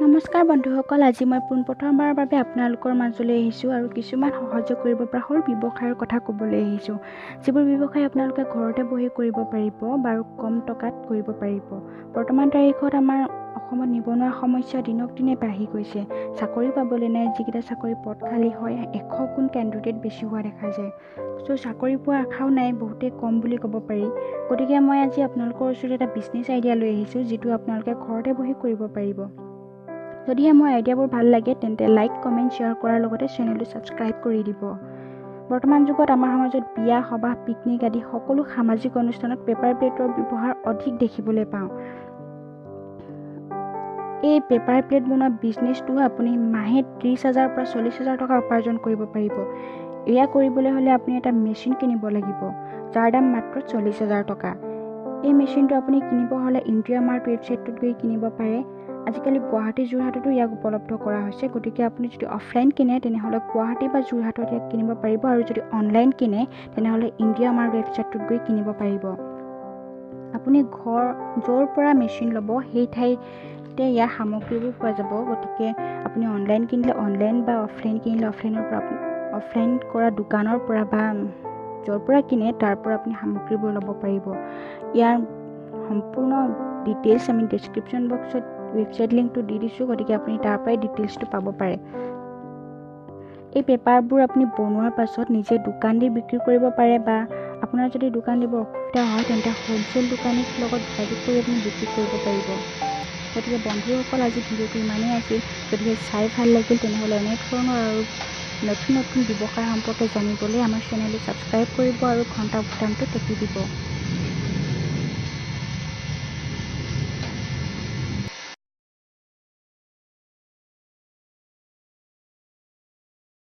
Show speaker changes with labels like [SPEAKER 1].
[SPEAKER 1] নমস্কাৰ বন্ধুসকল, আজি মই পোনপ্ৰথমবাৰৰ বাবে আপোনালোকৰ মাজলৈ আহিছোঁ আৰু কিছুমান সহযোগ কৰিব পৰা সৰু ব্যৱসায়ৰ কথা ক'বলৈ আহিছোঁ, যিবোৰ ব্যৱসায় আপোনালোকে ঘৰতে বহি কৰিব পাৰিব বাৰু কম টকাত কৰিব পাৰিব। বৰ্তমান তাৰিখত আমাৰ অসমত নিবনুৱা সমস্যা দিনক দিনে বাঢ়ি গৈছে। চাকৰি পাবলৈ নাই, যিকেইটা চাকৰি পদ খালী হয় 100 গুণ কেণ্ডিডেট বেছি হোৱা দেখা যায়। চাকৰি পোৱাৰ আশাও নাই, বহুতেই কম বুলি ক'ব পাৰি। গতিকে মই আজি আপোনালোকৰ ওচৰত এটা বিজনেছ আইডিয়া লৈ আহিছোঁ, যিটো আপোনালোকে ঘৰতে বহি কৰিব পাৰিব। যদিহে মোৰ আইডিয়াবোৰ ভাল লাগে তেন্তে লাইক, কমেণ্ট, শ্বেয়াৰ কৰাৰ লগতে চেনেলটো ছাবস্ক্ৰাইব কৰি দিব। বৰ্তমান যুগত আমাৰ সমাজত বিয়া, সবাহ, পিকনিক আদি সকলো সামাজিক অনুষ্ঠানত পেপাৰ প্লেটৰ ব্যৱহাৰ অধিক দেখিবলৈ পাওঁ। এই পেপাৰ প্লেট বনোৱা বিজনেছটো আপুনি মাহে 30,000 পৰা 40,000 টকা উপাৰ্জন কৰিব পাৰিব। এয়া কৰিবলৈ হ'লে আপুনি এটা মেচিন কিনিব লাগিব, যাৰ দাম মাত্ৰ 40,000 টকা। এই মেচিনটো আপুনি কিনিব হ'লে ইণ্ডিয়া মাৰ্ট ৱেবছাইটটোত গৈ কিনিব পাৰে। আজিকালি গুৱাহাটী, যোৰহাটতো ইয়াক উপলব্ধ কৰা হৈছে। গতিকে আপুনি যদি অফলাইন কিনে তেনেহ'লে গুৱাহাটী বা যোৰহাটত ইয়াক কিনিব পাৰিব, আৰু যদি অনলাইন কিনে তেনেহ'লে ইণ্ডিয়া মাৰ্ট ৱেবছাইটটোত গৈ কিনিব পাৰিব। আপুনি য'ৰ পৰা মেচিন ল'ব সেই ঠাইতে ইয়াৰ সামগ্ৰীবোৰ পোৱা যাব। গতিকে আপুনি অনলাইন কিনিলে অনলাইন বা অফলাইন কিনিলে অফলাইন কৰা দোকানৰ পৰা বা য'ৰ পৰা কিনে তাৰ পৰা আপুনি সামগ্ৰীবোৰ ল'ব পাৰিব। ইয়াৰ সম্পূৰ্ণ ডিটেইলছ আমি ডেছক্ৰিপশ্যন বক্সত ৱেবছাইট লিংকটো দি দিছোঁ, গতিকে আপুনি তাৰ পৰাই ডিটেইলছটো পাব পাৰে। এই পেপাৰবোৰ আপুনি বনোৱাৰ পাছত নিজে দোকান দি বিক্ৰী কৰিব পাৰে, বা আপোনাৰ যদি দোকান দিব অসুবিধা হয় তেন্তে হ'লচেল দোকানীৰ লগত যোগাযোগ কৰি আপুনি বিক্ৰী কৰিব পাৰিব। গতিকে বন্ধুসকল, আজি ভিডিঅ'টো ইমানেই আছিল। যদিহে চাই ভাল লাগিল তেনেহ'লে এনেধৰণৰ আৰু নতুন ব্যৱসায় সম্পৰ্কে জানিবলৈ আমাৰ চেনেলটো ছাবস্ক্ৰাইব কৰিব আৰু ঘণ্টা বুটামটো টিপি দিব।